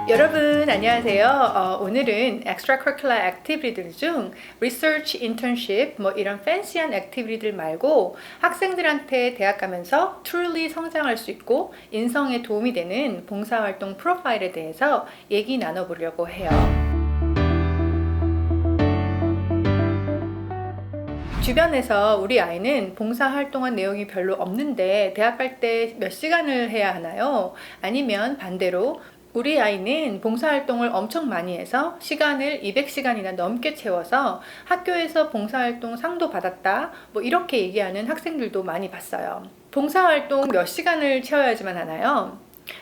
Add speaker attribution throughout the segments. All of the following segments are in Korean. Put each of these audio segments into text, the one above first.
Speaker 1: 여러분 안녕하세요. 오늘은 extracurricular activity들 중 research, internship 뭐 이런 팬시한 액티비티들 말고 학생들한테 대학 가면서 truly 성장할 수 있고 인성에 도움이 되는 봉사활동 프로파일에 대해서 얘기 나눠보려고 해요. 주변에서 우리 아이는 봉사활동한 내용이 별로 없는데 대학 갈 때 몇 시간을 해야 하나요? 아니면 반대로 우리 아이는 봉사활동을 엄청 많이 해서 시간을 200시간이나 넘게 채워서 학교에서 봉사활동 상도 받았다 뭐 이렇게 얘기하는 학생들도 많이 봤어요. 봉사활동 몇 시간을 채워야지만 하나요?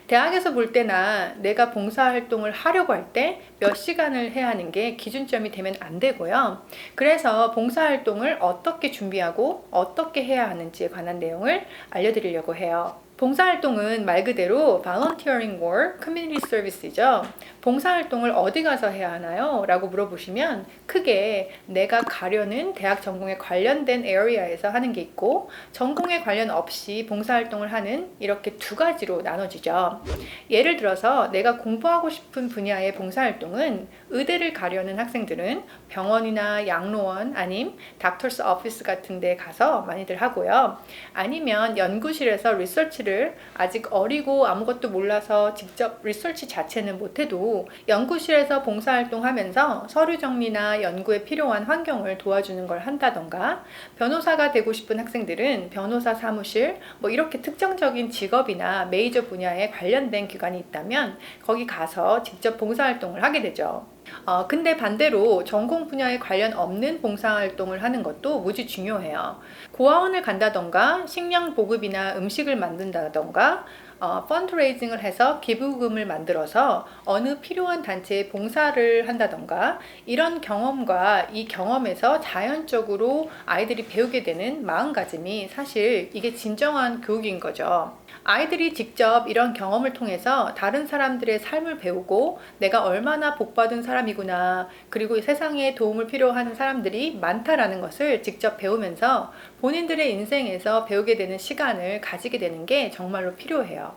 Speaker 1: 대학에서 볼 때나 내가 봉사활동을 하려고 할 때 몇 시간을 해야 하는 게 기준점이 되면 안 되고요. 그래서 봉사활동을 어떻게 준비하고 어떻게 해야 하는지에 관한 내용을 알려드리려고 해요. 봉사활동은 말 그대로 volunteering work, community service이죠. 봉사활동을 어디 가서 해야 하나요? 라고 물어보시면 크게 내가 가려는 대학 전공에 관련된 area에서 하는 게 있고 전공에 관련 없이 봉사활동을 하는 이렇게 두 가지로 나눠지죠. 예를 들어서 내가 공부하고 싶은 분야의 봉사활동은 의대를 가려는 학생들은 병원이나 양로원 아님 닥터스 오피스 같은 데 가서 많이들 하고요. 아니면 연구실에서 리서치를 아직 어리고 아무것도 몰라서 직접 리서치 자체는 못해도 연구실에서 봉사활동하면서 서류 정리나 연구에 필요한 환경을 도와주는 걸 한다던가 변호사가 되고 싶은 학생들은 변호사 사무실 뭐 이렇게 특정적인 직업이나 메이저 분야에 관련된 기관이 있다면 거기 가서 직접 봉사활동을 하게 되죠. 근데 반대로 전공 분야에 관련 없는 봉사활동을 하는 것도 무지 중요해요. 고아원을 간다던가 식량 보급이나 음식을 만든다던가 펀드레이징을 해서 기부금을 만들어서 어느 필요한 단체에 봉사를 한다던가 이런 경험과 이 경험에서 자연적으로 아이들이 배우게 되는 마음가짐이 사실 이게 진정한 교육인 거죠. 아이들이 직접 이런 경험을 통해서 다른 사람들의 삶을 배우고 내가 얼마나 복받은 사람이구나 그리고 세상에 도움을 필요한 사람들이 많다라는 것을 직접 배우면서 본인들의 인생에서 배우게 되는 시간을 가지게 되는 게 정말로 필요해요.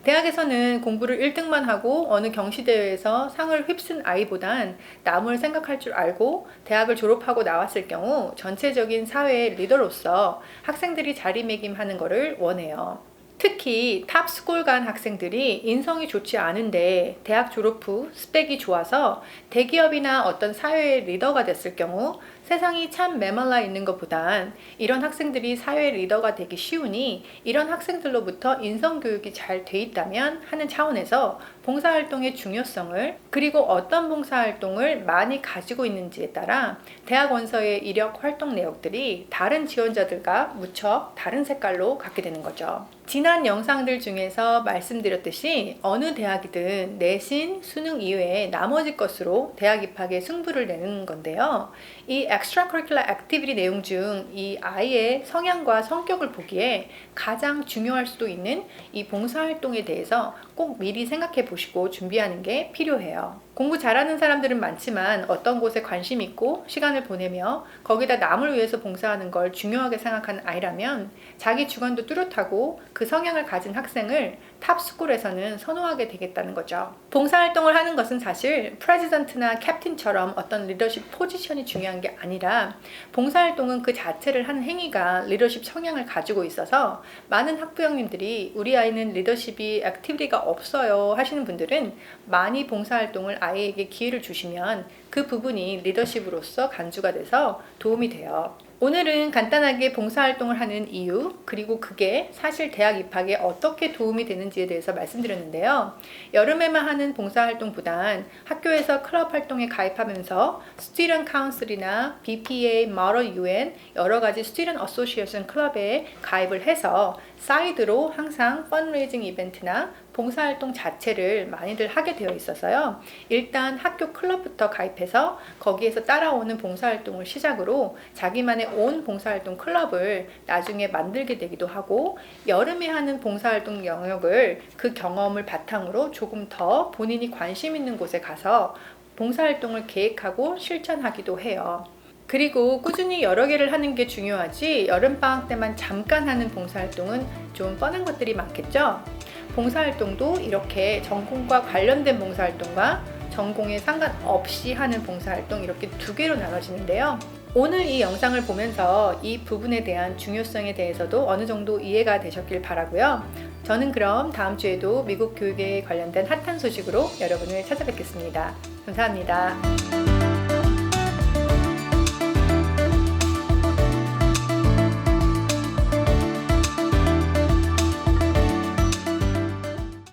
Speaker 1: 대학에서는 공부를 1등만 하고 어느 경시대회에서 상을 휩쓴 아이보단 남을 생각할 줄 알고 대학을 졸업하고 나왔을 경우 전체적인 사회의 리더로서 학생들이 자리매김하는 것을 원해요. 특히 탑스쿨 간 학생들이 인성이 좋지 않은데 대학 졸업 후 스펙이 좋아서 대기업이나 어떤 사회의 리더가 됐을 경우 세상이 참 메말라 있는 것보단 이런 학생들이 사회 리더가 되기 쉬우니 이런 학생들로부터 인성교육이 잘 돼 있다면 하는 차원에서 봉사활동의 중요성을 그리고 어떤 봉사활동을 많이 가지고 있는지에 따라 대학 원서의 이력 활동 내역들이 다른 지원자들과 무척 다른 색깔로 갖게 되는 거죠. 지난 영상들 중에서 말씀드렸듯이 어느 대학이든 내신, 수능 이외에 나머지 것으로 대학 입학에 승부를 내는 건데요. 이 extracurricular activity 내용 중 이 아이의 성향과 성격을 보기에 가장 중요할 수도 있는 이 봉사활동에 대해서 꼭 미리 생각해 보시고 준비하는 게 필요해요. 공부 잘하는 사람들은 많지만 어떤 곳에 관심 있고 시간을 보내며 거기다 남을 위해서 봉사하는 걸 중요하게 생각하는 아이라면 자기 주관도 뚜렷하고 그 성향을 가진 학생을 탑스쿨에서는 선호하게 되겠다는 거죠. 봉사활동을 하는 것은 사실 프레지던트나 캡틴처럼 어떤 리더십 포지션이 중요한 게 아니라 봉사활동은 그 자체를 하는 행위가 리더십 성향을 가지고 있어서 많은 학부형님들이 우리 아이는 리더십이 액티비티가 없어요 하시는 분들은 많이 봉사활동을 아이에게 기회를 주시면 그 부분이 리더십으로서 간주가 돼서 도움이 돼요. 오늘은 간단하게 봉사활동을 하는 이유 그리고 그게 사실 대학 입학에 어떻게 도움이 되는지에 대해서 말씀드렸는데요. 여름에만 하는 봉사활동보단 학교에서 클럽 활동에 가입하면서 스튜던트 카운슬이나 BPA, Model UN 여러 가지 스튜던트 어소시에이션 클럽에 가입을 해서 사이드로 항상 펀드레이징 이벤트나 봉사활동 자체를 많이들 하게 되어 있어서요. 일단 학교 클럽부터 가입해서 거기에서 따라오는 봉사활동을 시작으로 자기만의 온 봉사활동 클럽을 나중에 만들게 되기도 하고 여름에 하는 봉사활동 영역을 그 경험을 바탕으로 조금 더 본인이 관심 있는 곳에 가서 봉사활동을 계획하고 실천하기도 해요. 그리고 꾸준히 여러 개를 하는 게 중요하지 여름방학 때만 잠깐 하는 봉사활동은 좀 뻔한 것들이 많겠죠? 봉사활동도 이렇게 전공과 관련된 봉사활동과 전공에 상관없이 하는 봉사활동 이렇게 두 개로 나눠지는데요. 오늘 이 영상을 보면서 이 부분에 대한 중요성에 대해서도 어느 정도 이해가 되셨길 바라고요. 저는 그럼 다음 주에도 미국 교육에 관련된 핫한 소식으로 여러분을 찾아뵙겠습니다. 감사합니다.